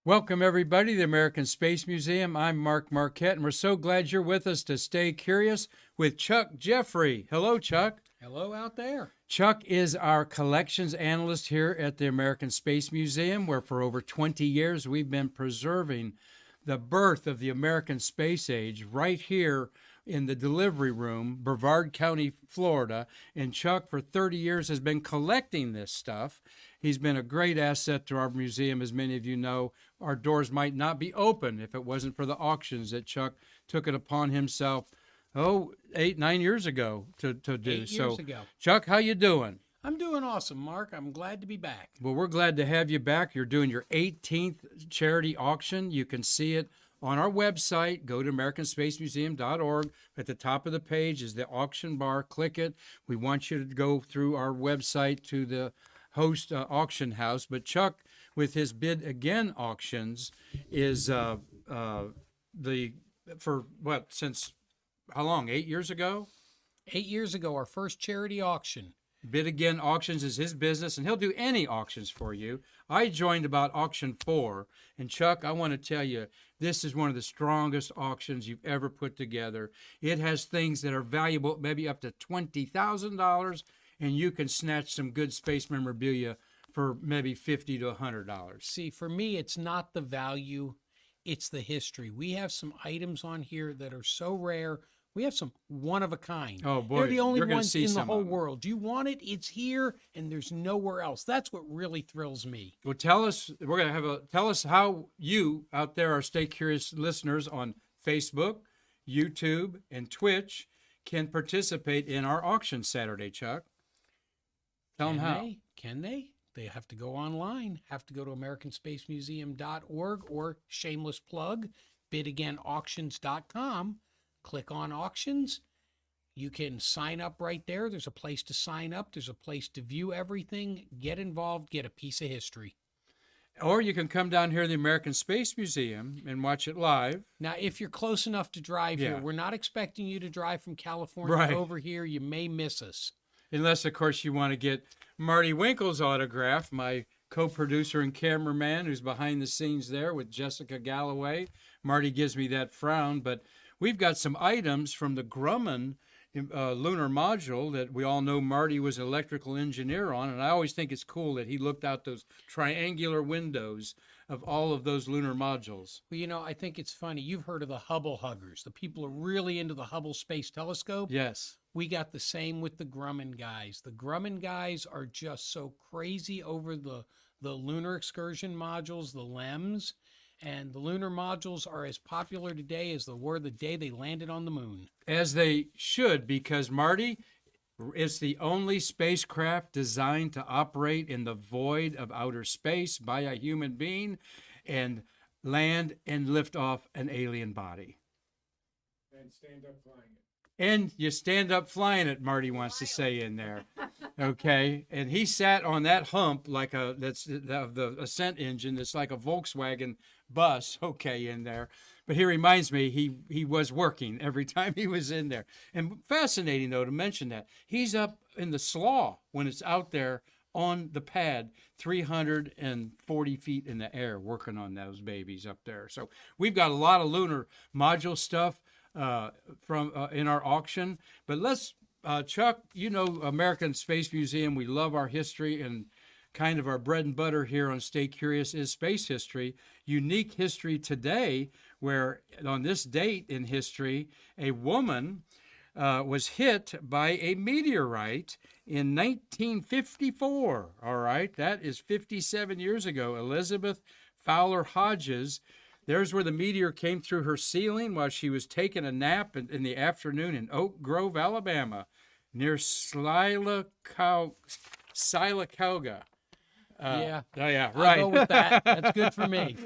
Welcome, everybody, to the American Space Museum. I'm Mark Marquette, and we're so glad you're with us to stay curious with Chuck Jeffrey. Hello, Chuck. Hello out there. Chuck is our collections analyst here at the American Space Museum, where for over 20 years we've been preserving the birth of the American space age right here in the delivery room, Brevard County, Florida. And Chuck, for 30 years, has been collecting this stuff. He's been a great asset to our museum. As many of you know, our doors might not be open if it wasn't for the auctions that Chuck took it upon himself, 8-9 years ago to do. 8 years ago. Chuck, how you doing? I'm doing awesome, Mark. I'm glad to be back. Well, we're glad to have you back. You're doing your 18th charity auction. You can see it on our website. Go to americanspacemuseum.org. At the top of the page is the auction bar. Click it. We want you to go through our website to the host auction house. But Chuck, with his Bid Again auctions, is since how long? 8 years ago? 8 years ago, our first charity auction. Bid Again Auctions is his business, and he'll do any auctions for you. I joined about auction 4, and Chuck, I want to tell you, this is one of the strongest auctions you've ever put together. It has things that are valuable, maybe up to $20,000, and you can snatch some good space memorabilia for maybe $50 to $100. See, for me, it's not the value, it's the history. We have some items on here that are so rare. We have some one of a kind. Oh, boy. They're the only You're gonna ones see in the some whole of them. world. You want it, it's here, and there's nowhere else. That's what really thrills me. Well, tell us how you out there, our Stay Curious listeners on Facebook, YouTube, and Twitch can participate in our auction Saturday, Chuck. Tell them how. Can they? They have to go online, have to go to americanspacemuseum.org or shameless plug, bidagainauctions.com. Click on auctions. You can sign up right there. There's a place to sign up. There's a place to view everything. Get involved. Get a piece of history. Or you can come down here to the American Space Museum and watch it live. Now, if you're close enough to drive here, Yeah. we're not expecting you to drive from California Right. over here. You may miss us. Unless, of course, you want to get Marty Winkle's autograph, my co-producer and cameraman who's behind the scenes there with Jessica Galloway. Marty gives me that frown, but we've got some items from the Grumman lunar module that we all know Marty was an electrical engineer on, and I always think it's cool that he looked out those triangular windows of all of those lunar modules. Well, you know, I think it's funny. You've heard of the Hubble huggers. The people are really into the Hubble Space Telescope. Yes. We got the same with the Grumman guys. The Grumman guys are just so crazy over the lunar excursion modules, the LEMs, and the lunar modules are as popular today as they were the day they landed on the moon. As they should, because Marty, it's the only spacecraft designed to operate in the void of outer space by a human being and land and lift off an alien body. And stand up flying it. And you stand up flying it, Marty wants to say in there. Okay. And he sat on that hump like that's the ascent engine that's like a Volkswagen bus, okay, in there. But he reminds me he was working every time he was in there. And fascinating, though, to mention that. He's up in the slaw when it's out there on the pad, 340 feet in the air, working on those babies up there. So we've got a lot of lunar module stuff from in our auction. But let's, Chuck, you know, American Space Museum, we love our history, and kind of our bread and butter here on Stay Curious is space history. Unique history today, where on this date in history, a woman was hit by a meteorite in 1954. All right, that is 57 years ago. Elizabeth Fowler Hodges. There's where the meteor came through her ceiling while she was taking a nap in the afternoon in Oak Grove, Alabama, near Sylacauga. Yeah. Oh, yeah, I'll right. go with that. That's good for me.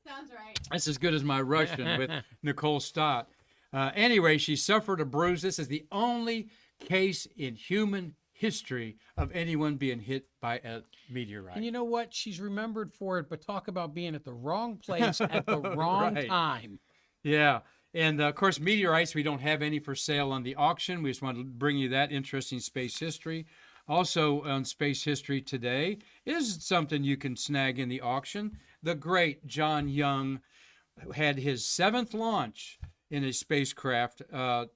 Sounds right. That's as good as my Russian with Nicole Stott. Anyway, she suffered a bruise. This is the only case in human history of anyone being hit by a meteorite. And you know what? She's remembered for it, but talk about being at the wrong place at the wrong Right. time. Yeah. And of course, meteorites, we don't have any for sale on the auction. We just wanted to bring you that interesting space history. Also on Space History Today is something you can snag in the auction. The great John Young had his 7th launch in a spacecraft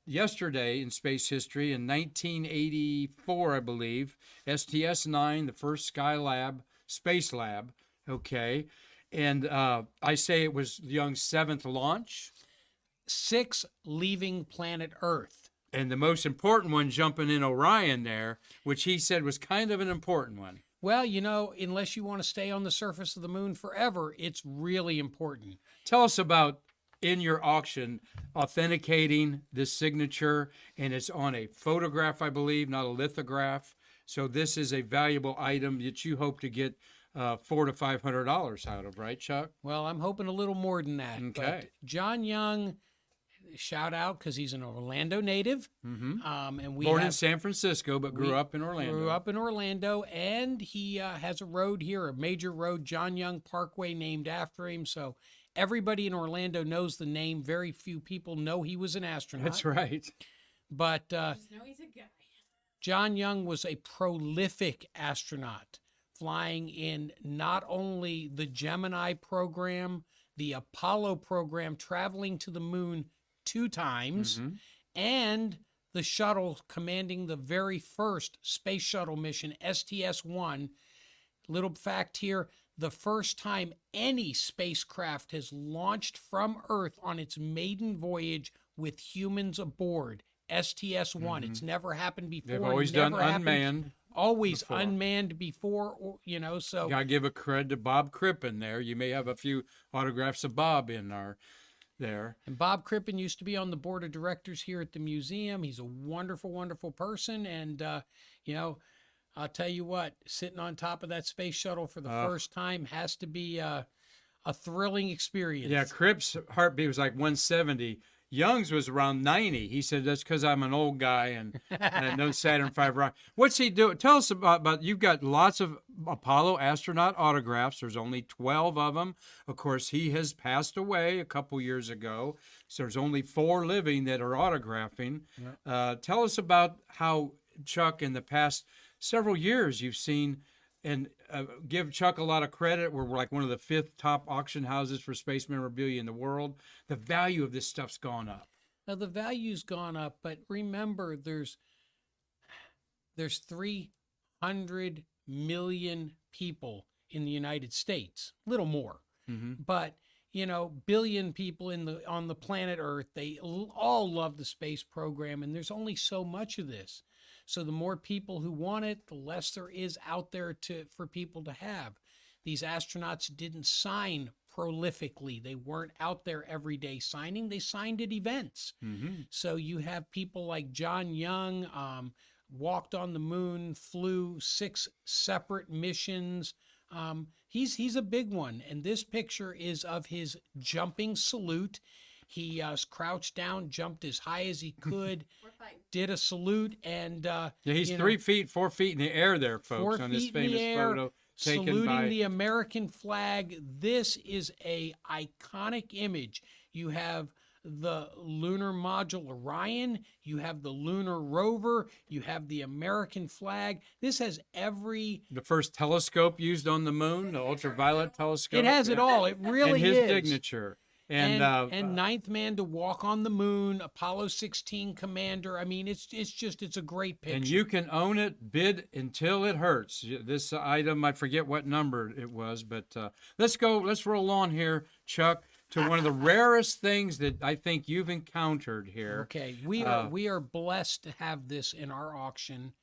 yesterday in space history in 1984, I believe. STS-9, the first Skylab, Space Lab, okay. And I say it was Young's 7th launch. 6 leaving planet Earth. And the most important one jumping in Orion there, which he said was kind of an important one. Well, you know, unless you want to stay on the surface of the moon forever, it's really important. Tell us about, in your auction, authenticating this signature, and it's on a photograph, I believe, not a lithograph. So this is a valuable item that you hope to get $400 to $500 out of, right, Chuck? Well, I'm hoping a little more than that. Okay. But John Young, shout out because he's an Orlando native. And we Born in have, San Francisco, but grew up in Orlando. Grew up in Orlando, and he has a road here, a major road, John Young Parkway, named after him. So everybody in Orlando knows the name. Very few people know he was an astronaut. That's right. But Just know he's a guy. John Young was a prolific astronaut, flying in not only the Gemini program, the Apollo program, traveling to the moon 2 times, and the shuttle commanding the very first space shuttle mission, STS-1. Little fact here, the first time any spacecraft has launched from Earth on its maiden voyage with humans aboard, STS-1. It's never happened before. They've always done never happened- unmanned. Always before. unmanned before, or, you know, so. Got to give a credit to Bob Crippen there. You may have a few autographs of Bob in there. And Bob Crippen used to be on the board of directors here at the museum. He's a wonderful, wonderful person. And, you know, I'll tell you what, sitting on top of that space shuttle for the first time has to be a thrilling experience. Yeah, Cripp's heartbeat was like 170. Young's was around 90. He said, that's because I'm an old guy and no Saturn V rocket. What's he doing? Tell us about, you've got lots of Apollo astronaut autographs. There's only 12 of them. Of course, he has passed away a couple years ago. So there's only 4 living that are autographing. Tell us about how, Chuck, in the past several years, you've seen, and give Chuck a lot of credit. We're like one of the 5th top auction houses for space memorabilia in the world. The value of this stuff's gone up. Now, the value's gone up, but remember, there's 300 million people in the United States, little more. But, you know, billion people on the planet Earth. They all love the space program, and there's only so much of this. So the more people who want it, the less there is out there for people to have. These astronauts didn't sign prolifically. They weren't out there every day signing. They signed at events. So you have people like John Young, walked on the moon, flew 6 separate missions. He's a big one. And this picture is of his jumping salute. He crouched down, jumped as high as he could, did a salute, and Yeah, he's 3 feet, 4 feet in the air there, folks, 4 on this feet in famous the air, photo taken saluting by the American flag. This is a iconic image. You have the lunar module Orion, you have the lunar rover, you have the American flag. This has the first telescope used on the moon, the ultraviolet telescope. it has it all. It really and his is. signature. And 9th man to walk on the moon, Apollo 16 commander. I mean, it's a great picture. And you can own it, bid until it hurts. This item, I forget what number it was, but let's roll on here, Chuck, to one of the rarest things that I think you've encountered here. Okay, we are blessed to have this in our auction.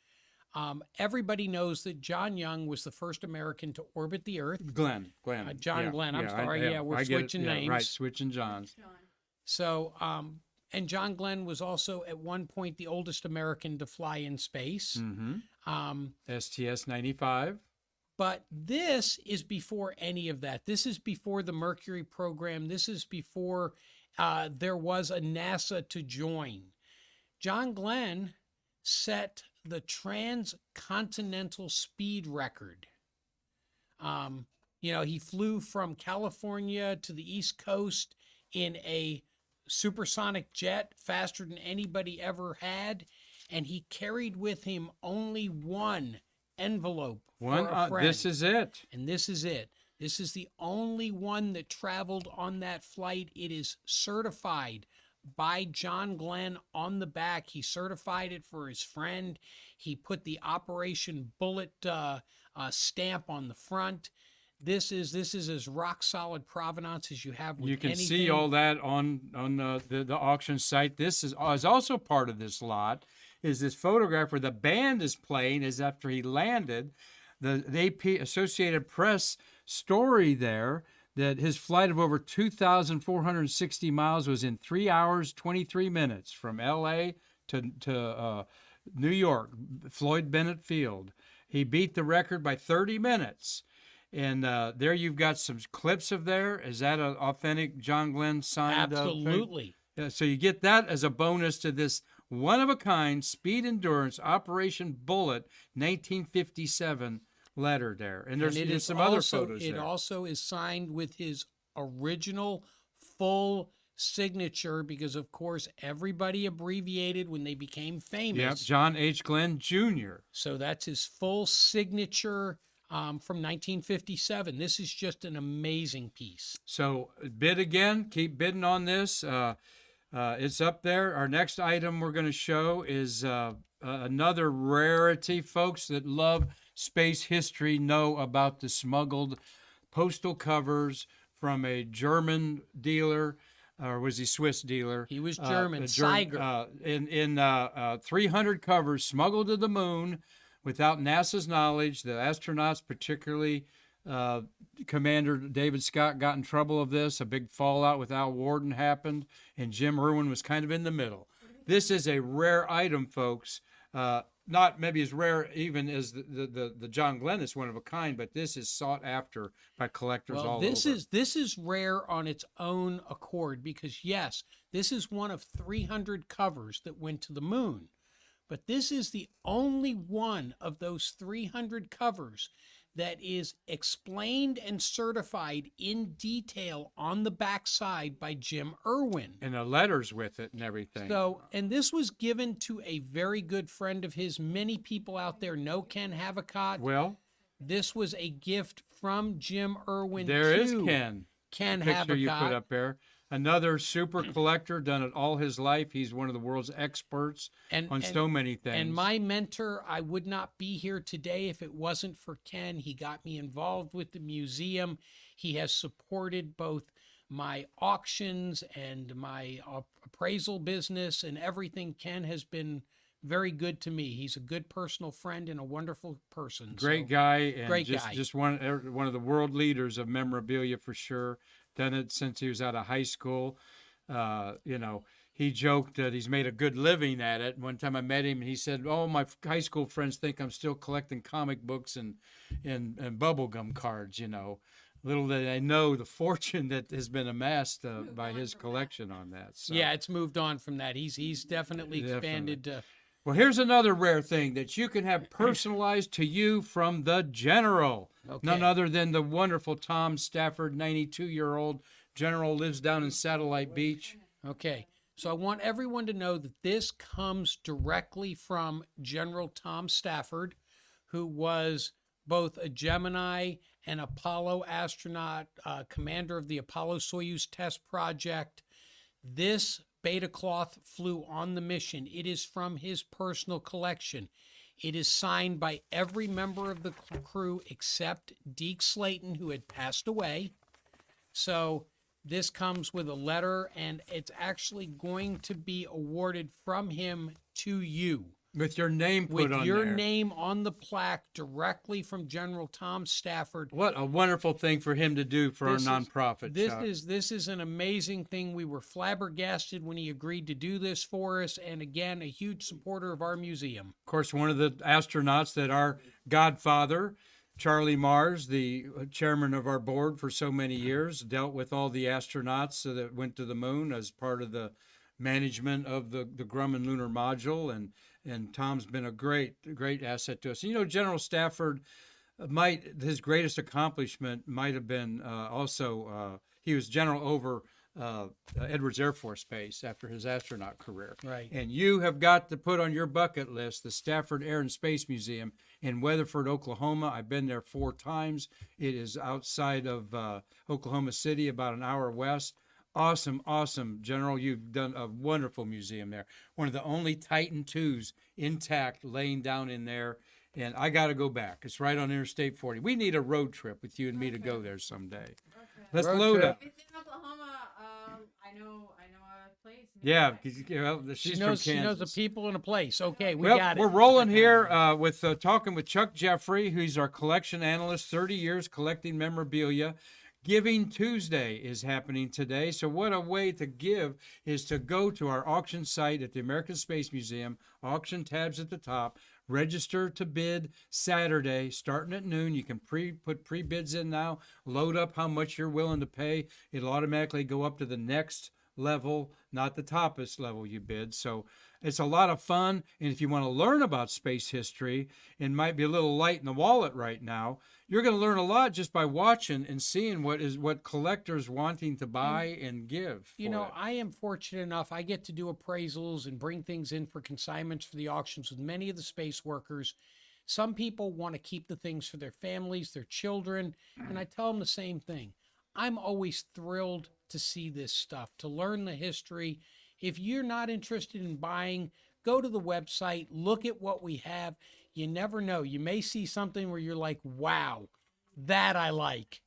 Everybody knows that John Young was the first American to orbit the Earth. Glenn. John Yeah, Glenn, I'm yeah, sorry. Yeah, we're I get it. switching Yeah, names. right, switching Johns. So, and John Glenn was also at one point the oldest American to fly in space. STS-95. But this is before any of that. This is before the Mercury program. This is before there was a NASA to join. John Glenn set the transcontinental speed record. You know, he flew from California to the East Coast in a supersonic jet faster than anybody ever had. and he carried with him only one envelope One, for a friend. this is it. And this is it. This is the only one that traveled on that flight. It is certified by John Glenn on the back. He certified it for his friend. He put the Operation Bullet stamp on the front. This is as rock solid provenance as you have with You can anything. see all that on the auction site. This is also part of this lot. Is this photograph where the band is playing is after he landed. The AP Associated Press story there that his flight of over 2,460 miles was in 3 hours 23 minutes from L.A. to New York, Floyd Bennett Field. He beat the record by 30 minutes. And there you've got some clips of there. Is that an authentic John Glenn signed? Absolutely. Yeah, so you get that as a bonus to this one-of-a-kind speed endurance Operation Bullet 1957 letter there. And there's some other photos there. It also is signed with his original full signature because, of course, everybody abbreviated when they became famous. Yep, John H. Glenn Jr. So that's his full signature from 1957. This is just an amazing piece. So bid again. Keep bidding on this. It's up there. Our next item we're going to show is another rarity. Folks that love space history know about the smuggled postal covers from a German dealer, or was he Swiss dealer? He was German, Seiger. In 300 covers smuggled to the moon without NASA's knowledge. The astronauts, particularly Commander David Scott, got in trouble of this. A big fallout with Al Warden happened, and Jim Irwin was kind of in the middle. This is a rare item, folks. Not maybe as rare even as the John Glenn is one of a kind, but this is sought after by collectors all over. This is rare on its own accord because, yes, this is one of 300 covers that went to the moon. But this is the only one of those 300 covers that is explained and certified in detail on the backside by Jim Irwin. And the letters with it and everything. So, and this was given to a very good friend of his. Many people out there know Ken Havicott. Well, this was a gift from Jim Irwin. There is Ken. Ken Picture Havicott. you put up there. Another super collector, done it all his life. He's one of the world's experts on so many things. And my mentor, I would not be here today if it wasn't for Ken. He got me involved with the museum. He has supported both my auctions and my appraisal business and everything. Ken has been very good to me. He's a good personal friend and a wonderful person. Great guy. And guy. Just one of the world leaders of memorabilia for sure. Done it since he was out of high school. He joked that he's made a good living at it. One time I met him and he said, "Oh, my high school friends think I'm still collecting comic books and bubblegum cards, Little did they know the fortune that has been amassed by his collection on that." So. Yeah, it's moved on from that. He's definitely expanded. Well, here's another rare thing that you can have personalized to you from the General. Okay. None other than the wonderful Tom Stafford, 92-year-old General, lives down in Satellite Beach. Okay. So I want everyone to know that this comes directly from General Tom Stafford, who was both a Gemini and Apollo astronaut, commander of the Apollo-Soyuz test project. This beta cloth flew on the mission. It is from his personal collection. It is signed by every member of the crew except Deke Slayton, who had passed away. So this comes with a letter, and it's actually going to be awarded from him to you. With your name put on there. With your name on the plaque directly from General Tom Stafford. What a wonderful thing for him to do for our nonprofit. This is an amazing thing. We were flabbergasted when he agreed to do this for us. And again, a huge supporter of our museum. Of course, one of the astronauts that our godfather, Charlie Mars, the chairman of our board for so many years, dealt with all the astronauts that went to the moon as part of the management of the Grumman lunar module, and Tom's been a great asset to us. General Stafford his greatest accomplishment might have been also he was general over Edwards Air Force Base after his astronaut career. Right. And you have got to put on your bucket list the Stafford Air and Space Museum in Weatherford, Oklahoma. I've been there 4 times. It is outside of Oklahoma City, about an hour west. Awesome, awesome, General. You've done a wonderful museum there. One of the only Titan IIs intact laying down in there. And I got to go back. It's right on Interstate 40. We need a road trip with you and me to go there someday. Okay. Let's Road load trip. up. If it's in Oklahoma, I know a place. Yeah, nearby. 'cause, you know, She she's knows, from she knows the Kansas. people and a place. Okay, we Well, got it. we're rolling here with talking with Chuck Jeffrey, who's our collection analyst, 30 years collecting memorabilia. Giving Tuesday is happening today. So what a way to give is to go to our auction site at the American Space Museum, auction tabs at the top, register to bid Saturday, starting at noon. You can put pre-bids in now, load up how much you're willing to pay. It'll automatically go up to the next level, not the toppest level you bid. So it's a lot of fun. And if you want to learn about space history and might be a little light in the wallet right now, you're going to learn a lot just by watching and seeing what collectors wanting to buy and give. You for know, it. I am fortunate enough. I get to do appraisals and bring things in for consignments for the auctions with many of the space workers. Some people want to keep the things for their families, their children, and I tell them the same thing. I'm always thrilled to see this stuff, to learn the history. If you're not interested in buying, go to the website, look at what we have. You never know. You may see something where you're like, wow, that I like.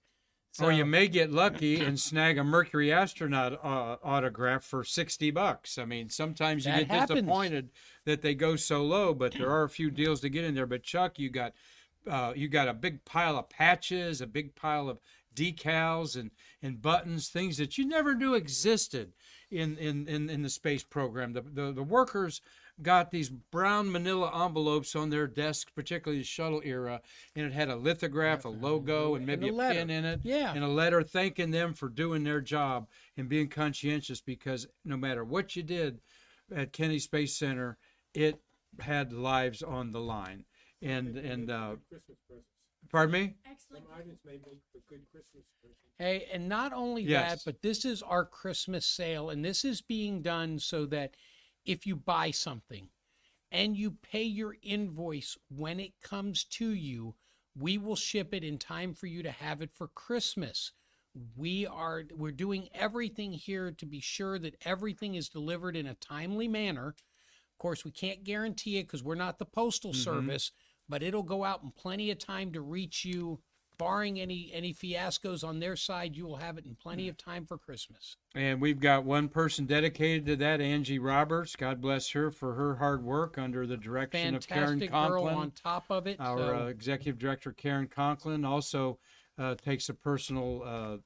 Or you So- may get lucky and snag a Mercury astronaut autograph for $60. I mean, sometimes you That get happens. disappointed that they go so low, but there are a few deals to get in there. But Chuck, you got a big pile of patches, a big pile of decals and buttons, things that you never knew existed in the space program. The workers got these brown manila envelopes on their desks, particularly the shuttle era, and it had a lithograph, a logo, and maybe a a letter. pin in it, Yeah. and a letter thanking them for doing their job and being conscientious, because no matter what you did at Kennedy Space Center, it had lives on the line. And Good Christmas presents. pardon me? Excellent. Some items may make for good Christmas presents. Hey, and not only Yes. that, but this is our Christmas sale, and this is being done so that if you buy something and you pay your invoice when it comes to you, we will ship it in time for you to have it for Christmas. We're doing everything here to be sure that everything is delivered in a timely manner. Of course, we can't guarantee it because we're not the postal service, but it'll go out in plenty of time to reach you. Barring any fiascos on their side, you will have it in plenty of time for Christmas. And we've got one person dedicated to that, Angie Roberts. God bless her for her hard work under the direction of Karen Fantastic girl Conklin. on top of it. Our so- executive director, Karen Conklin, also takes a personal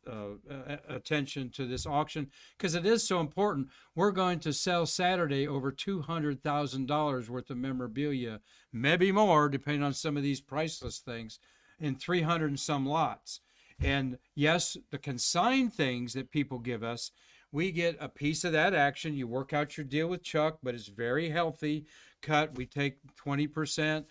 attention to this auction because it is so important. We're going to sell Saturday over $200,000 worth of memorabilia, maybe more, depending on some of these priceless things, in 300 and some lots. And yes, the consigned things that people give us, we get a piece of that action. You work out your deal with Chuck, but it's very healthy cut. We take 20%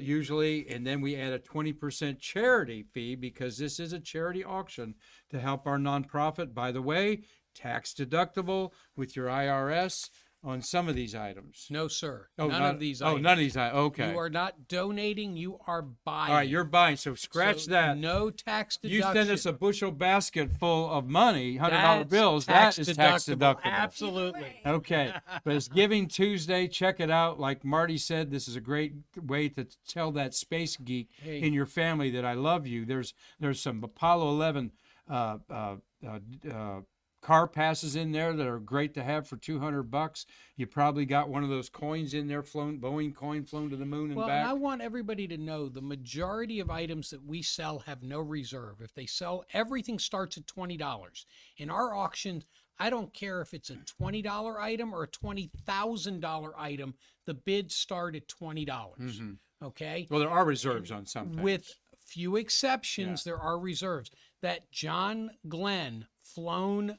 usually, and then we add a 20% charity fee because this is a charity auction to help our nonprofit. By the way, tax deductible with your IRS on some of these items. No, sir. Oh, none not- of these Oh, items. none of these items. Okay. You are not donating, you are buying. All right, you're buying. So scratch So that. No tax You deduction. send us a bushel basket full of money, $100 That's bills. tax That is tax deductible. Absolutely. Okay, but it's Giving Tuesday. Check it out. Like Marty said, this is a great way to tell that space geek Hey. in your family that I love you. There's some Apollo 11 car passes in there that are great to have for $200. You probably got one of those coins in there, Boeing coin flown to the moon and Well, back. and I want everybody to know the majority of items that we sell have no reserve. If they sell, everything starts at $20. In our auction, I don't care if it's a $20 item or a $20,000 item, the bids start at $20. Okay? Well, there are reserves on some things. With few exceptions, there are reserves. That John Glenn flown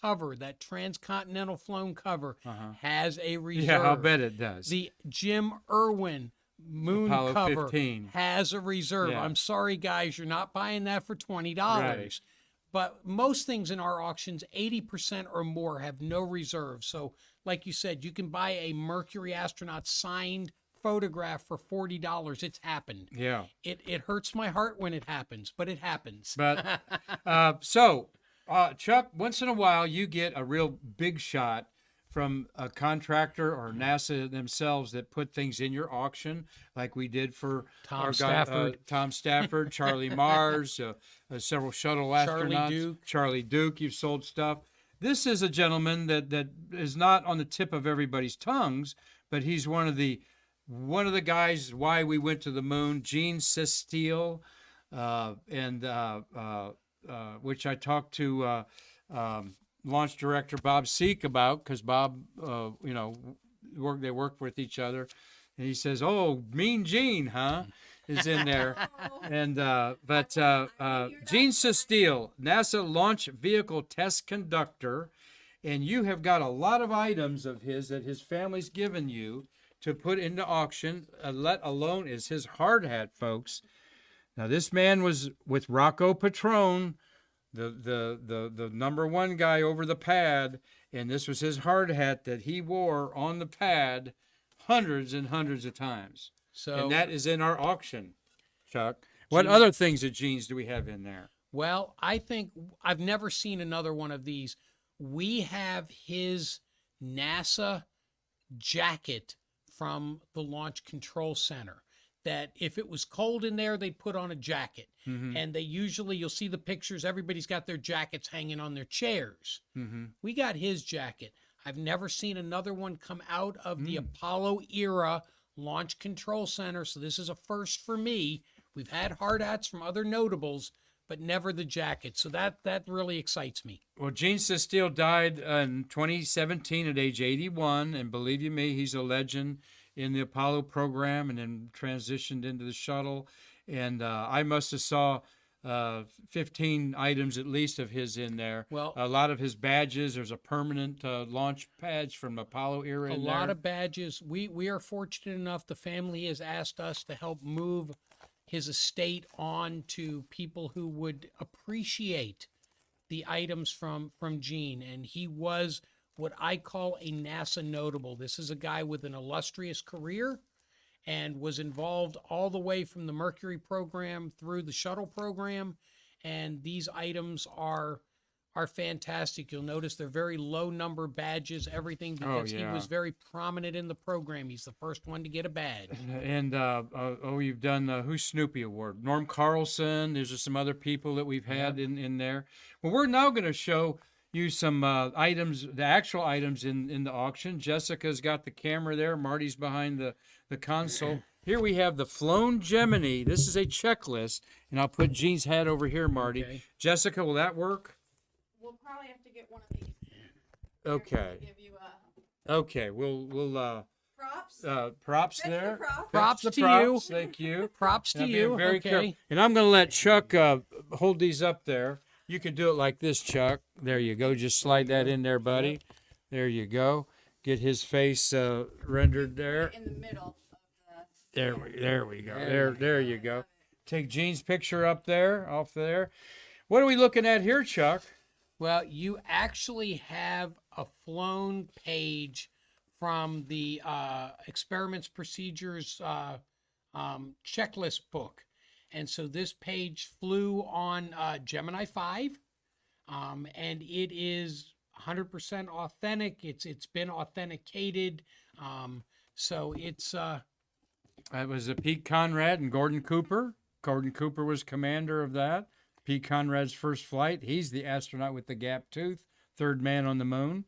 cover, that transcontinental flown cover, has a reserve. Yeah, I'll bet it does. The Jim Irwin moon Apollo cover 15. has a reserve. Yeah. I'm sorry, guys, you're not buying that for $20. Right. But most things in our auctions, 80% or more have no reserve. So, like you said, you can buy a Mercury astronaut signed photograph for $40. It's happened. Yeah. It hurts my heart when it happens, but it happens. But Chuck, once in a while you get a real big shot from a contractor or NASA themselves that put things in your auction, like we did for Tom Stafford. Tom Stafford, Charlie Mars, several shuttle astronauts, Charlie Duke. You've sold stuff. This is a gentleman that is not on the tip of everybody's tongues, but he's one of the guys why we went to the moon. Gene Sestile, which I talked to launch director Bob Seek about, because Bob, they work with each other, and he says, "Oh, Mean Gene, huh?" is in there, and Gene Sestile, NASA Launch Vehicle Test Conductor, and you have got a lot of items of his that his family's given you to put into auction. Let alone is his hard hat, folks. Now this man was with Rocco Petrone, the number one guy over the pad, and this was his hard hat that he wore on the pad hundreds and hundreds of times. So, and that is in our auction, Chuck. What other things of Gene's do we have in there? Well, I think I've never seen another one of these. We have his NASA jacket from the Launch Control Center, that if it was cold in there, they'd put on a jacket. Mm-hmm. And they usually, you'll see the pictures, everybody's got their jackets hanging on their chairs. Mm-hmm. We got his jacket. I've never seen another one come out of the Apollo era Launch Control Center, so this is a first for me. We've had hard hats from other notables, but never the jacket. So that really excites me. Well, Gene Sestile died in 2017 at age 81, and believe you me, he's a legend in the Apollo program, and then transitioned into the shuttle. And I must have saw 15 items at least of his in there. Well, a lot of his badges. There's a permanent launch badge from Apollo era. A lot of badges. We are fortunate enough. The family has asked us to help move his estate on to people who would appreciate the items from Gene, and he was what I call a NASA notable. This is a guy with an illustrious career and was involved all the way from the Mercury program through the shuttle program, and these items are fantastic. You'll notice they're very low number badges, everything, because he was very prominent in the program. He's the first one to get a badge. And you've done who's Snoopy Award? Norm Carlson. There's just some other people that we've had in there. Well, we're now going to show you some items, the actual items in the auction. Jessica's got the camera there. Marty's behind the console. Here we have the flown Gemini. This is a checklist, and I'll put Gene's hat over here, Marty. Okay. Jessica, will that work? We'll probably have to get one of these. Okay. Give you Okay. We'll props. props Ready for there. props? Props That's to the props. you. Thank you. Props to Now, you. very Okay. careful. And I'm going to let Chuck hold these up there. You can do it like this, Chuck. There you go. Just slide that in there, buddy. There you go. Get his face rendered there. In the middle of the. There we go. There you go. Take Gene's picture up there, off there. What are we looking at here, Chuck? Well, you actually have a flown page from the experiments procedures checklist book. And so this page flew on Gemini 5, and it is 100% authentic. It's been authenticated. So it's... It was Pete Conrad and Gordon Cooper. Gordon Cooper was commander of that. Pete Conrad's first flight. He's the astronaut with the gap tooth, third man on the moon.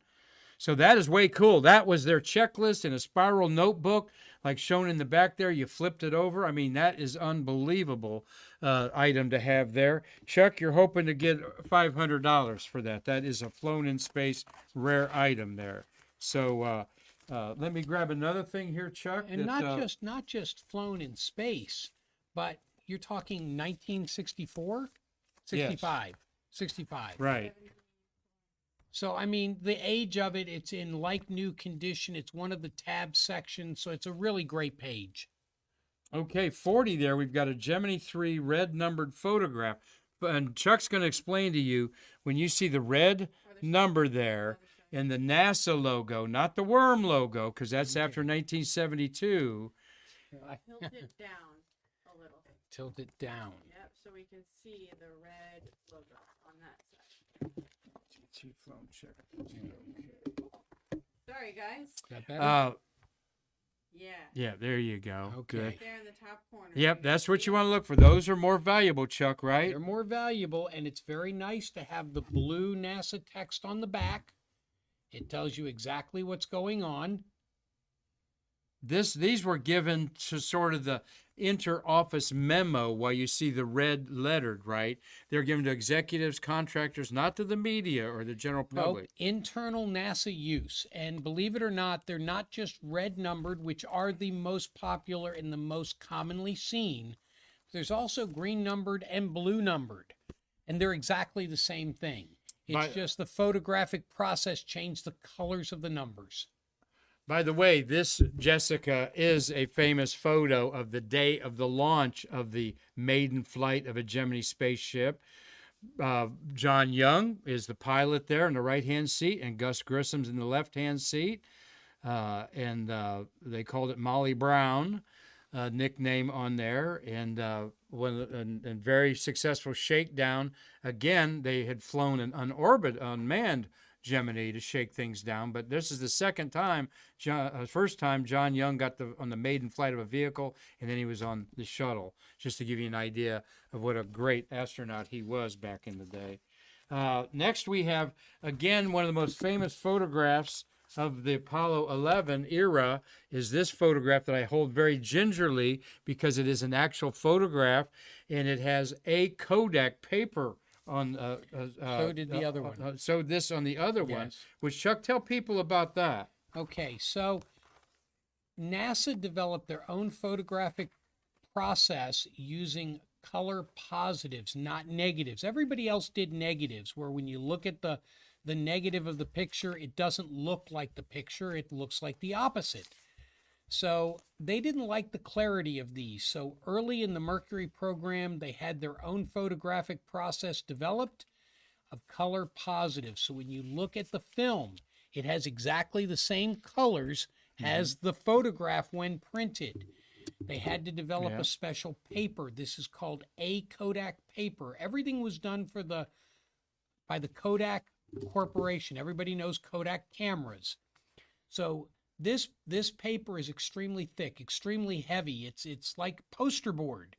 So that is way cool. That was their checklist in a spiral notebook, like shown in the back there. You flipped it over. I mean, that is unbelievable item to have there. Chuck, you're hoping to get $500 for that. That is a flown in space rare item there. So let me grab another thing here, Chuck. And not just flown in space, but you're talking 1964, 65, Yes. 65. Right. So, I mean, the age of it, it's in like new condition. It's one of the tab sections, so it's a really great page. Okay, 40 there. We've got a Gemini 3 red numbered photograph. and Chuck's going to explain to you when you see the red number there and the NASA logo, not the worm logo, because that's after 1972. Tilt it down a little. Tilt it down. Yep, so we can see the red logo on that side. Sorry, guys. Is that better? Yeah. Yeah, there you go. Okay. Good. Right there in the top corner. Yep, that's what you want to look for. Those are more valuable, Chuck, right? They're more valuable, and it's very nice to have the blue NASA text on the back. It tells you exactly what's going on. These were given to sort of the inter-office memo while you see the red lettered, right? They're given to executives, contractors, not to the media or the general Nope, public. internal NASA use. And believe it or not, they're not just red numbered, which are the most popular and the most commonly seen. There's also green numbered and blue numbered, and they're exactly the same thing. It's just the photographic process changed the colors of the numbers. By the way, this, Jessica, is a famous photo of the day of the launch of the maiden flight of a Gemini spaceship. John Young is the pilot there in the right-hand seat, and Gus Grissom's in the left-hand seat. And they called it Molly Brown, nickname on there. And and very successful shakedown. Again, they had flown an unmanned Gemini to shake things down, but this is the second time, first time John Young got on the maiden flight of a vehicle, and then he was on the shuttle, just to give you an idea of what a great astronaut he was back in the day. Next, we have, again, one of the most famous photographs of the Apollo 11 era is this photograph that I hold very gingerly because it is an actual photograph, and it has a Kodak paper on So did the other one. So this on the other one, Yes. which Chuck, tell people about that. Okay, so NASA developed their own photographic process using color positives, not negatives. Everybody else did negatives, where when you look at the negative of the picture, it doesn't look like the picture, it looks like the opposite. So they didn't like the clarity of these. So early in the Mercury program, they had their own photographic process developed of color positive. So when you look at the film, it has exactly the same colors as the photograph when printed. They had to develop a special paper. This is called a Kodak paper. Everything was done by the Kodak Corporation. Everybody knows Kodak cameras. So this paper is extremely thick, extremely heavy. It's like poster board,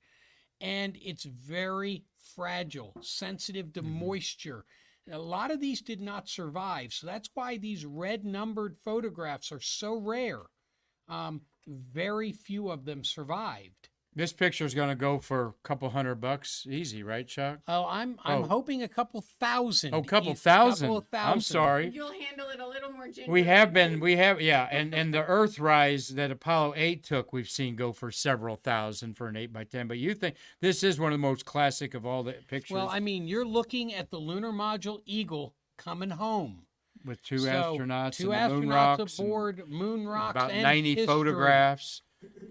and it's very fragile, sensitive to moisture. A lot of these did not survive, so that's why these red numbered photographs are so rare. Very few of them survived. This picture is going to go for a couple $100 easy, right, Chuck? Oh, I'm hoping a couple thousand. Oh, couple Couple thousand. of I'm thousand. sorry. You'll handle it a little more gingerly. We have, and the Earthrise that Apollo 8 took, we've seen go for several thousand for an 8x10. But you think this is one of the most classic of all the pictures? Well, I mean, you're looking at the lunar module Eagle coming home. with two So, astronauts two and the moon astronauts rocks, and aboard moon rocks, about and 90 history. photographs,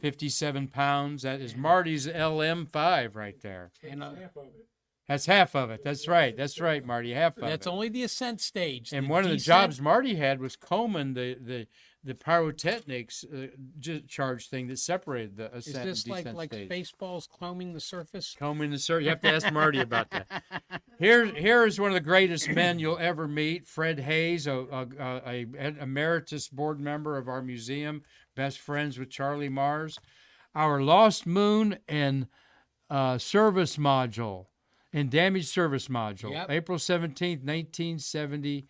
57 pounds. That is Marty's LM5 right there. And, Half of it. That's half of it. That's right. That's right, Marty. Half of that's it. only the ascent stage. And one of the descent- jobs Marty had was combing the pyrotechnics charge thing that separated the Is ascent this and descent like stage. Spaceballs combing the surface? Combing the circuit. You have to ask Marty about that. Here is one of the greatest men you'll ever meet, Fred Hayes, a emeritus board member of our museum, best friends with Charlie Mars. Our lost moon and service module, and damaged service module, Yep. April 17th, 1970.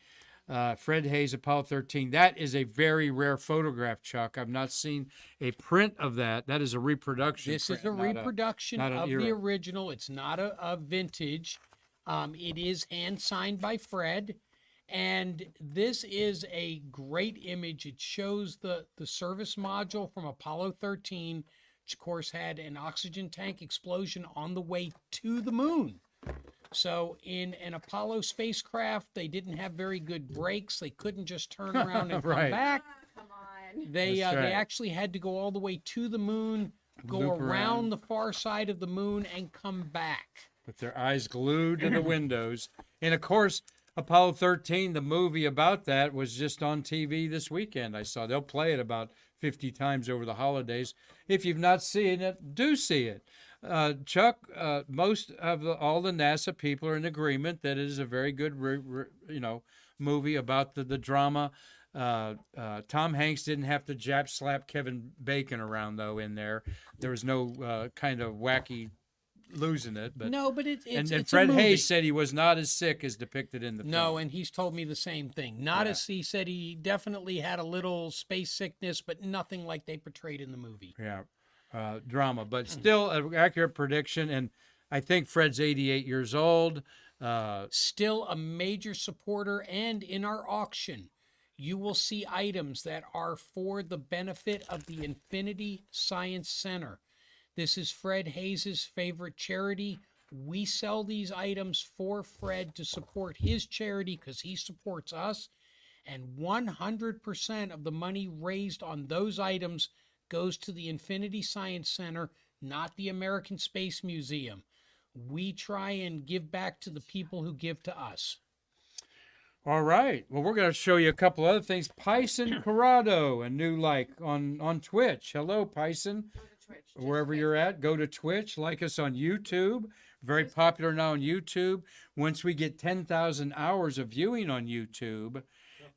Fred Hayes, Apollo 13. That is a very rare photograph, Chuck. I've not seen a print of that. That is a reproduction. This is print, a not reproduction not an of era. the original. It's not a vintage. It is hand signed by Fred. And this is a great image. It shows the service module from Apollo 13, which of course had an oxygen tank explosion on the way to the moon. So in an Apollo spacecraft, they didn't have very good brakes. They couldn't just turn around and Right. come back. Come on. They That's right. they actually had to go all the way to the moon, go Loop around the far side of the moon, and come back. with their eyes glued to the windows. And of course, Apollo 13, the movie about that, was just on TV this weekend. I saw they'll play it about 50 times over the holidays. If you've not seen it, do see it. Chuck, most of all the NASA people are in agreement that it is a very good, movie about the drama. Tom Hanks didn't have to jab slap Kevin Bacon around though. In there was no kind of wacky losing it. But no, but it's and a Fred movie. Hayes said he was not as sick as depicted in the film. No, and he's told me the same thing. Not as he said he definitely had a little space sickness, but nothing like they portrayed in the movie. Yeah. Drama, but still an accurate prediction. And I think Fred's 88 years old. Still a major supporter. And in our auction, you will see items that are for the benefit of the Infinity Science Center. This is Fred Hayes' favorite charity. We sell these items for Fred to support his charity because he supports us. And 100% of the money raised on those items goes to the Infinity Science Center, not the American Space Museum. We try and give back to the people who give to us. All right. Well, we're going to show you a couple other things. Pison Corrado, a new like on Twitch. Hello, Pison. Go to Twitch. Just Wherever Twitch. you're at, go to Twitch. Like us on YouTube. Very popular now on YouTube. Once we get 10,000 hours of viewing on YouTube,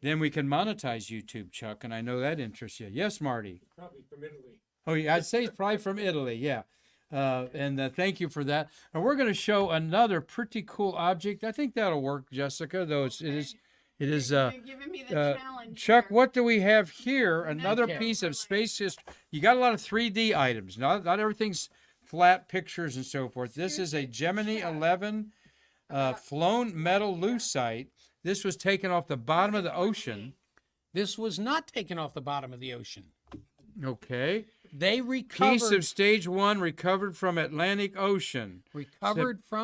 then we can monetize YouTube, Chuck, and I know that interests you. Yes, Marty? Probably from Italy. Oh, yeah, I'd say it's probably from Italy, yeah. And thank you for that. And we're going to show another pretty cool object. I think that'll work, Jessica, though it is You're giving me the challenge. Chuck, here. what do we have here? Another Okay. piece of space history. You got a lot of 3D items. Not everything's flat pictures and so forth. This is a Gemini 11 flown metal lucite. This was taken off the bottom of the ocean. This was not taken off the bottom of the ocean. Okay. They recovered, Piece of stage one recovered from Atlantic Ocean. from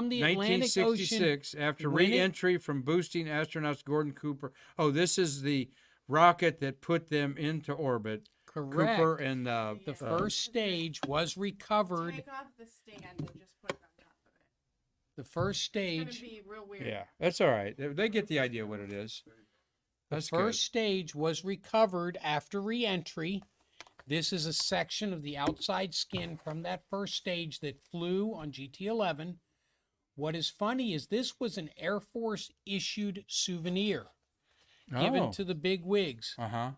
the Atlantic Ocean. 1966 after when it- re-entry from boosting astronauts Gordon Cooper. Oh, this is the rocket that put them into orbit. Correct. Cooper and The first stage was recovered. Take off the stand and just put it on top of it. The first It's gonna stage, be real weird. yeah, that's all right. They get the idea what it is. the That's first stage was recovered after re-entry. This is a section of the outside skin from that first stage that flew on GT-11. What is funny is this was an Air Force issued souvenir good. given to the big wigs. Uh-huh.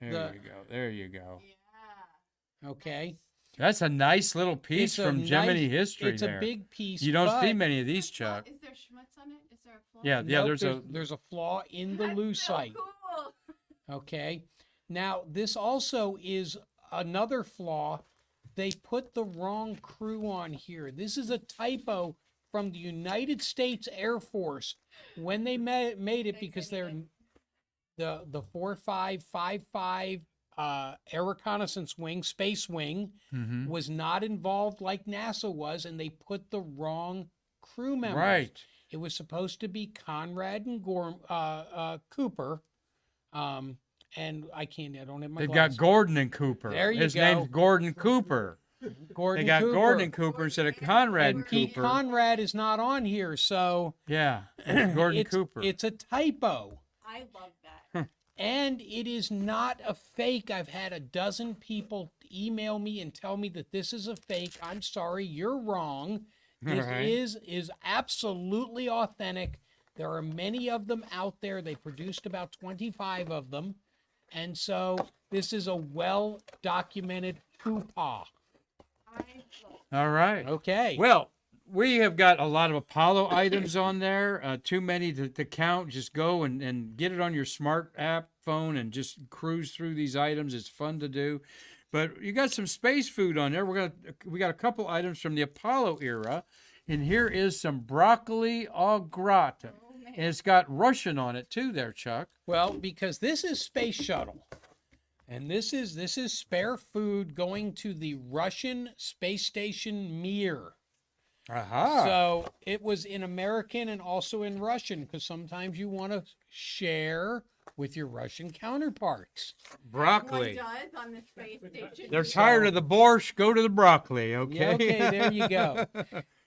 There the- you go. There you go. Yeah. Okay, That's a nice little piece It's a from Gemini nice- history it's there. a big piece. You don't see but- many of these, Chuck. Is there schmutz on it? Is there a flaw? Yeah, Nope, there's there's a flaw in the That's lucite. So cool. Okay. Now, this also is another flaw. They put the wrong crew on here. This is a typo from the United States Air Force when they made it because they're the 4555 Air Reconnaissance Wing, Space Wing, Mhm. was not involved like NASA was, and they put the wrong crew members. Right. It was supposed to be Conrad and Cooper. And I don't have my They've glasses. got Gordon and Cooper. There you His go. name's Gordon Cooper. Gordon They got Cooper. Gordon and Cooper instead of Conrad and Pete Cooper. Conrad is not on here, so Yeah, it's Gordon it's, Cooper. it's a typo. I love that. And it is not a fake. I've had a dozen people email me and tell me that this is a fake. I'm sorry, you're wrong. This Right. is absolutely authentic. There are many of them out there. They produced about 25 of them. And so this is a well-documented faux I love All right. Okay. Well, we have got a lot of Apollo items on there. Too many to count. Just go and get it on your smart app phone and just cruise through these items. It's fun to do. But you got some space food on there. We got a couple items from the Apollo era, and here is some broccoli au gratin. And it's got Russian on it too, there, Chuck. Well, because this is Space Shuttle. And this is spare food going to the Russian space station Mir. Aha. So it was in American and also in Russian because sometimes you want to share with your Russian counterparts. Broccoli. One does on the space station. They're tired of the borscht. Go to the broccoli, okay? Yeah, okay, there you go.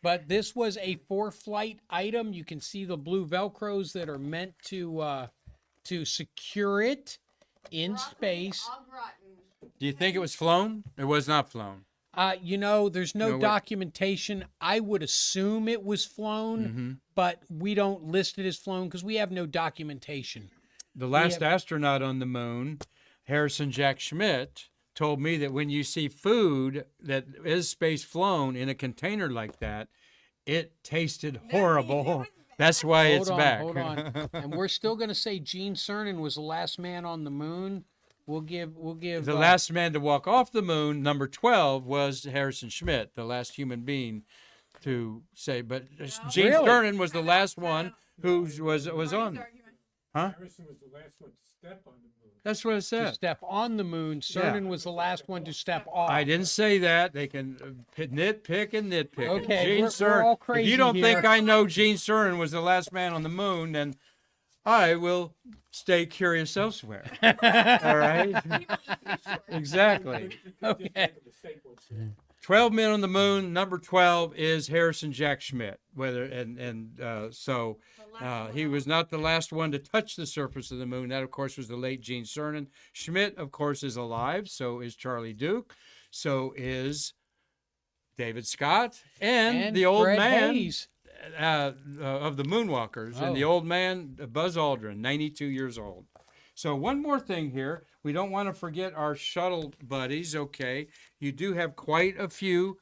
But this was a for-flight item. You can see the blue Velcros that are meant to secure it in space. All rotten. Do you think it was flown? It was not flown. There's no No, what- documentation. I would assume it was flown, but we don't list it as flown because we have no documentation. The last astronaut on the moon, Harrison Jack Schmitt, told me that when you see food that is space flown in a container like that, it tasted horrible. That's why it's back. Hold on. And we're still going to say Gene Cernan was the last man on the moon. We'll give The last man to walk off the moon, number 12, was Harrison Schmitt, the last human being to say. But Gene Really? Cernan was the last one who was on. Huh? Harrison was the last one to step on the moon. That's what it to said. step on the moon. Cernan was the last one to step off. I didn't say that. They can nitpick and nitpick. Okay, Gene we're all Cernan. If crazy you don't think here. I know Gene Cernan was the last man on the moon, then I will stay curious elsewhere. All right? Exactly. Okay. The mistake was 12 men on the moon. Number 12 is Harrison Jack Schmitt. So he was not the last one to touch the surface of the moon. That, of course, was the late Gene Cernan. Schmitt, of course, is alive. So is Charlie Duke. So is David Scott and the old Fred man Hayes. of the Moonwalkers, and the Oh. old man, Buzz Aldrin, 92 years old. So one more thing here. We don't want to forget our shuttle buddies, okay? You do have quite a few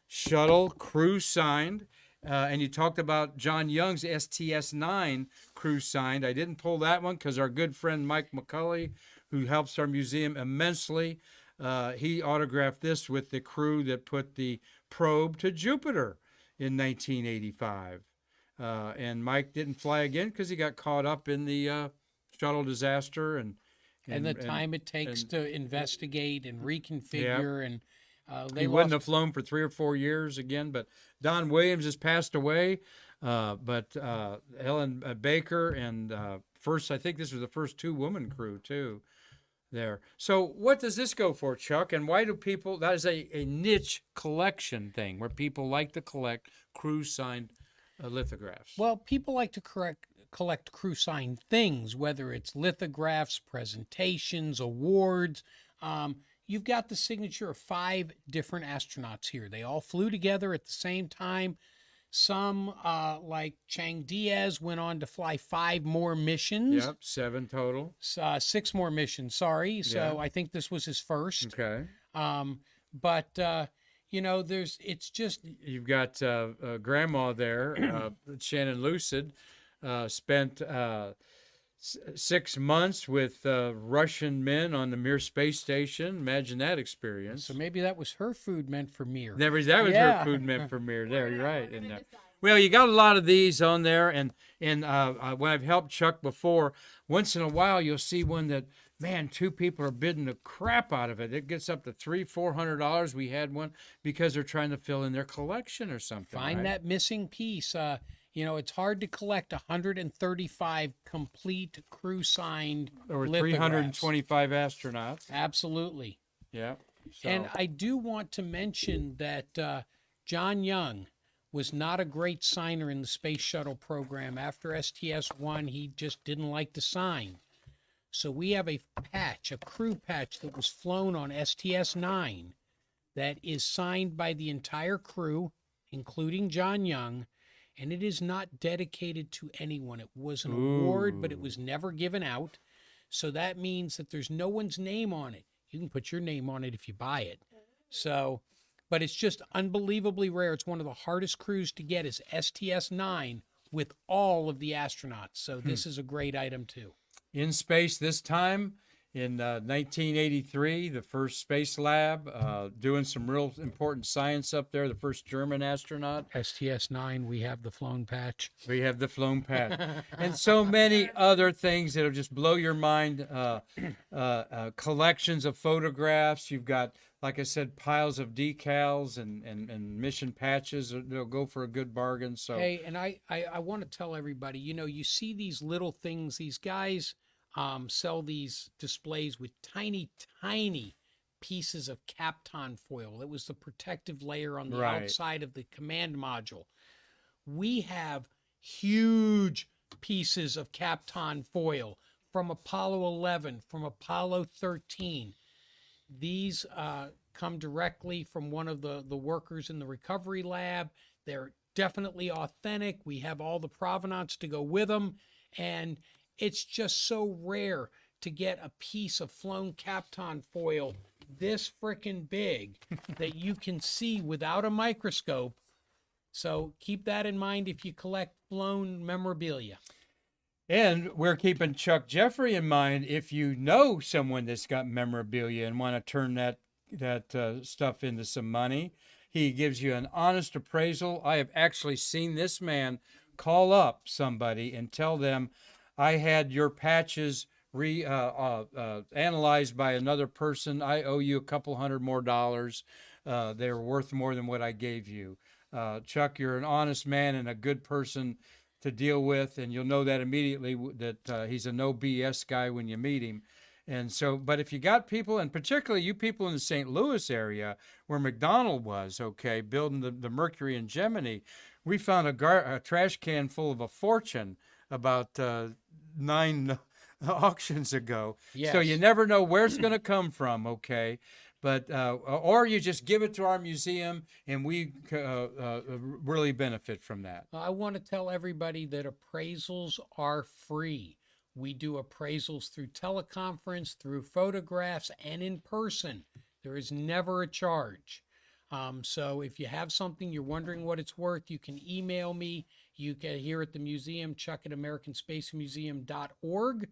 shuttle crew signed. And you talked about John Young's STS-9 crew signed. I didn't pull that one because our good friend Mike McCulley, who helps our museum immensely, he autographed this with the crew that put the probe to Jupiter in 1985. And Mike didn't fly again because he got caught up in the shuttle disaster and And the time it takes to investigate and reconfigure and they he lost wouldn't have flown for 3 or 4 years again. But Don Williams has passed away. But Ellen Baker and I think this was the first 2-woman crew too there. So what does this go for, Chuck? And why do people, that is a niche collection thing where people like to collect crew signed lithographs. Well, people like to collect crew signed things, whether it's lithographs, presentations, awards. You've got the signature of 5 different astronauts here. They all flew together at the same time. Some, like Chang Diaz, went on to fly 5 more missions. Yep, 7 total. 6 more missions, sorry. So Yeah. I think this was his first. Okay. It's just You've got grandma there, Shannon Lucid, spent 6 months with Russian men on the Mir space station. Imagine that experience. so maybe that was her food meant for Mir. That was Yeah. her food meant for Mir. There, you're right. And, well, you got a lot of these on there, and when I've helped Chuck before, once in a while you'll see one that, man, 2 people are bidding the crap out of it. It gets up to $300-400. We had one because they're trying to fill in their collection or something. Find right? that missing piece. It's hard to collect 135 complete crew signed Or lithographs. 325 astronauts. Absolutely. Yeah. So, And I do want to mention that John Young was not a great signer in the space shuttle program. After STS-1, he just didn't like to sign. So we have a crew patch that was flown on STS-9 that is signed by the entire crew, including John Young, and it is not dedicated to anyone. It was an award, but it was never given out. So that means that there's no one's name on it. You can put your name on it if you buy it. So, but it's just unbelievably rare. It's one of the hardest crews to get is STS-9 with all of the astronauts. So this is a great item too. in space this time in 1983, the first space lab, doing some real important science up there, the first German astronaut. STS-9, we have the flown patch. We have the flown patch. And so many other things that'll just blow your mind. Collections of photographs. You've got, like I said, piles of decals and mission patches. They'll go for a good bargain. So Hey, and I want to tell everybody, you see these little things, these guys sell these displays with tiny, tiny pieces of Kapton foil. That was the protective layer on the Right. outside of the command module. We have huge pieces of Kapton foil from Apollo 11, from Apollo 13. These come directly from one of the workers in the recovery lab. They're definitely authentic. We have all the provenance to go with them. And it's just so rare to get a piece of flown Kapton foil this frickin' big that you can see without a microscope. So keep that in mind if you collect flown memorabilia. And we're keeping Chuck Jeffrey in mind. If you know someone that's got memorabilia and want to turn that stuff into some money, he gives you an honest appraisal. I have actually seen this man call up somebody and tell them, I had your patches analyzed by another person. I owe you a couple $100 more. They're worth more than what I gave you. Chuck, you're an honest man and a good person to deal with, and you'll know that immediately that he's a no BS guy when you meet him. And so, but if you got people, and particularly you people in the St. Louis area where McDonald was, okay, building the Mercury and Gemini, we found a trash can full of a fortune about 9 auctions ago. Yes. So you never know where it's going to come from, okay? But or you just give it to our museum, and we really benefit from that. I want to tell everybody that appraisals are free. We do appraisals through teleconference, through photographs, and in person. There is never a charge. So if you have something you're wondering what it's worth, you can email me. You can here at the museum, chuck@americanspacemuseum.org,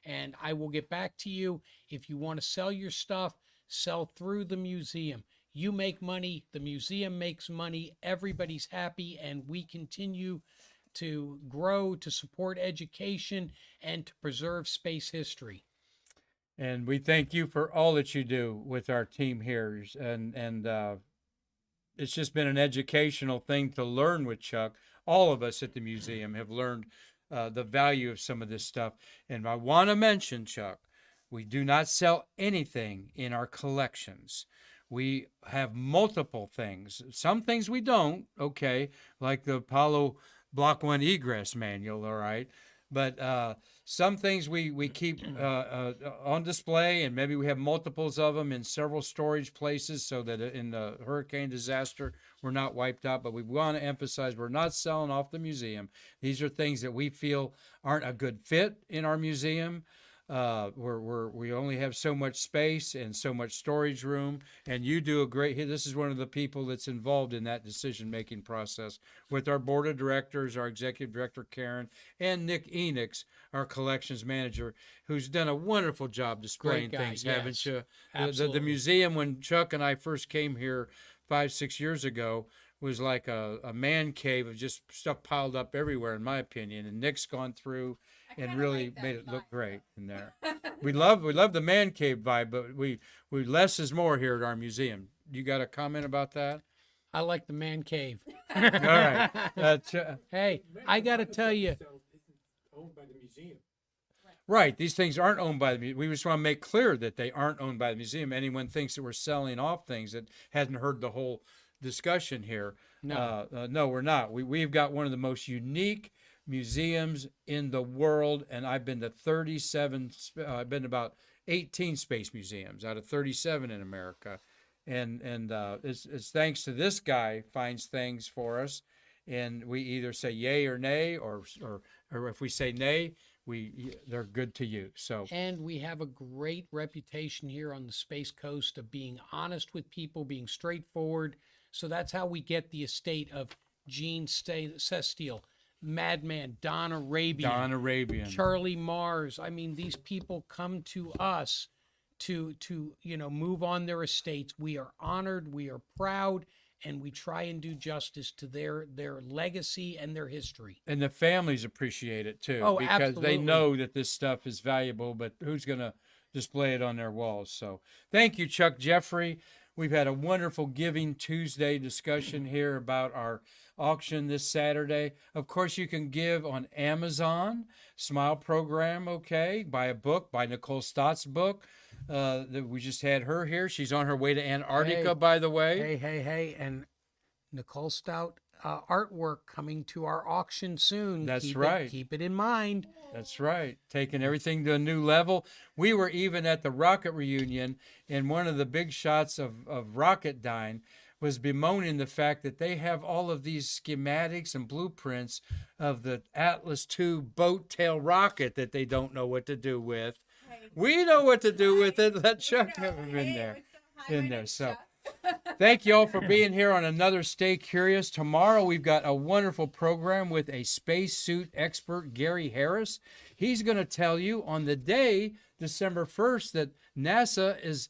and I will get back to you. If you want to sell your stuff, sell through the museum. You make money, the museum makes money, everybody's happy, and we continue to grow, to support education, and to preserve space history. And we thank you for all that you do with our team here. And it's just been an educational thing to learn with Chuck. All of us at the museum have learned the value of some of this stuff. And I want to mention, Chuck, we do not sell anything in our collections. We have multiple things. Some things we don't, okay, like the Apollo Block 1 egress manual, all right? But some things we keep on display, and maybe we have multiples of them in several storage places so that in the hurricane disaster, we're not wiped out. But we want to emphasize we're not selling off the museum. These are things that we feel aren't a good fit in our museum. We only have so much space and so much storage room, and you do a great. This is one of the people that's involved in that decision-making process with our board of directors, our executive director Karen, and Nick Enix, our collections manager, who's done a wonderful job displaying Great guy, things, yes, haven't you? absolutely. The museum, when Chuck and I first came here 5-6 years ago, was like a man cave of just stuff piled up everywhere, in my opinion. And Nick's gone through and really like that made it look vibe. great in there. We love the man cave vibe, but we less is more here at our museum. You got a comment about that? I like the man cave. All right. Hey, I got to tell you, Isn't owned by the museum. Right. These things aren't owned by the museum. We just want to make clear that they aren't owned by the museum. Anyone thinks that we're selling off things that hasn't heard the whole discussion here. No. No, we're not. We've got one of the most unique museums in the world, and I've been to 37. I've been to about 18 space museums out of 37 in America, and it's thanks to this guy finds things for us, and we either say yay or nay, or if we say nay, they're good to use. So and we have a great reputation here on the Space Coast of being honest with people, being straightforward. So that's how we get the estate of Gene Sestiel, Madman, Don Arabian, Charlie Mars. I mean, these people come to us to move on their estates. We are honored, we are proud, and we try and do justice to their legacy and their history. And the families appreciate it too, Oh, because absolutely. they know that this stuff is valuable, but who's going to display it on their walls? So thank you, Chuck Jeffrey. We've had a wonderful Giving Tuesday discussion here about our auction this Saturday. Of course, you can give on Amazon, Smile Program, okay, buy a book, buy Nicole Stott's book. That we just had her here. She's on her way to Antarctica, Hey. by the way. Hey, and Nicole Stout, artwork coming to our auction soon. That's Keep right. Keep it in mind. That's right. Taking everything to a new level. We were even at the rocket reunion, and one of the big shots of Rocketdyne was bemoaning the fact that they have all of these schematics and blueprints of the Atlas II boat tail rocket that they don't know what to do with. We know what to do with it. Let Chuck have him in there. So thank you all for being here on another Stay Curious. Tomorrow we've got a wonderful program with a spacesuit expert, Gary Harris. He's going to tell you on the day, December 1st, that NASA is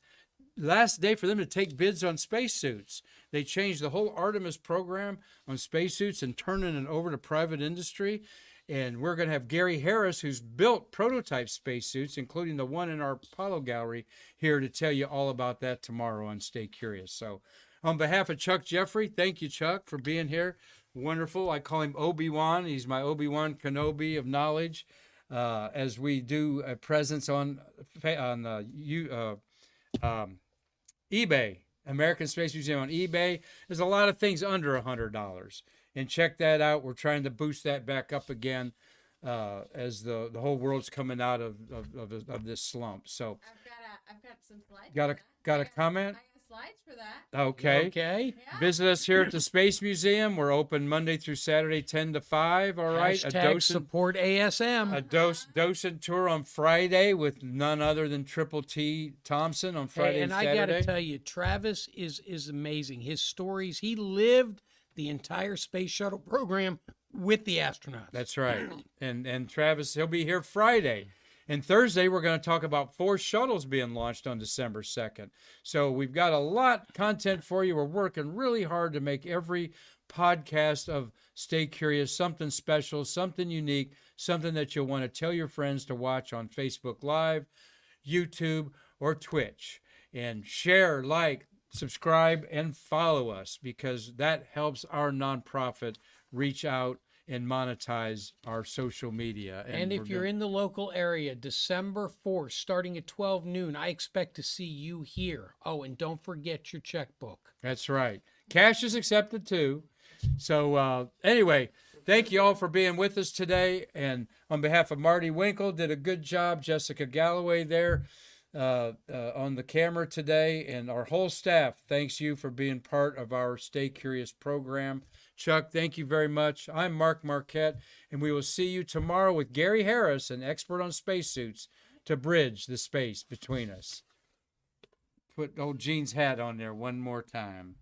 last day for them to take bids on spacesuits. They changed the whole Artemis program on spacesuits and turning it over to private industry. And we're going to have Gary Harris, who's built prototype spacesuits, including the one in our Apollo gallery, here to tell you all about that tomorrow on Stay Curious. So on behalf of Chuck Jeffrey, thank you, Chuck, for being here. Wonderful. I call him Obi-Wan. He's my Obi-Wan Kenobi of knowledge. As we do a presence on eBay, American Space Museum on eBay. There's a lot of things under $100. And check that out. We're trying to boost that back up again as the whole world's coming out of this slump. So I've got some slides. Got a comment? I got slides for that. Okay. Okay. Yeah. Visit us here at the Space Museum. We're open Monday through Saturday, 10 to 5. All right. Hashtag support ASM. A docent tour on Friday with none other than Triple T Thompson on Friday and and I got Saturday. to tell you, Travis is amazing. His stories, he lived the entire space shuttle program with the astronauts. That's right. And Travis, he'll be here Friday. And Thursday, we're going to talk about 4 shuttles being launched on December 2nd. So we've got a lot of content for you. We're working really hard to make every podcast of Stay Curious something special, something unique, something that you'll want to tell your friends to watch on Facebook Live, YouTube, or Twitch. And share, like, subscribe, and follow us, because that helps our nonprofit reach out and monetize our social media. And if you're in the local area, December 4th, starting at 12 noon, I expect to see you here. Oh, and don't forget your checkbook. That's right. Cash is accepted too. So anyway, thank you all for being with us today. And on behalf of Marty Winkle, did a good job. Jessica Galloway there on the camera today. And our whole staff, thanks you for being part of our Stay Curious program. Chuck, thank you very much. I'm Mark Marquette, and we will see you tomorrow with Gary Harris, an expert on spacesuits, to bridge the space between us. Put old Gene's hat on there one more time.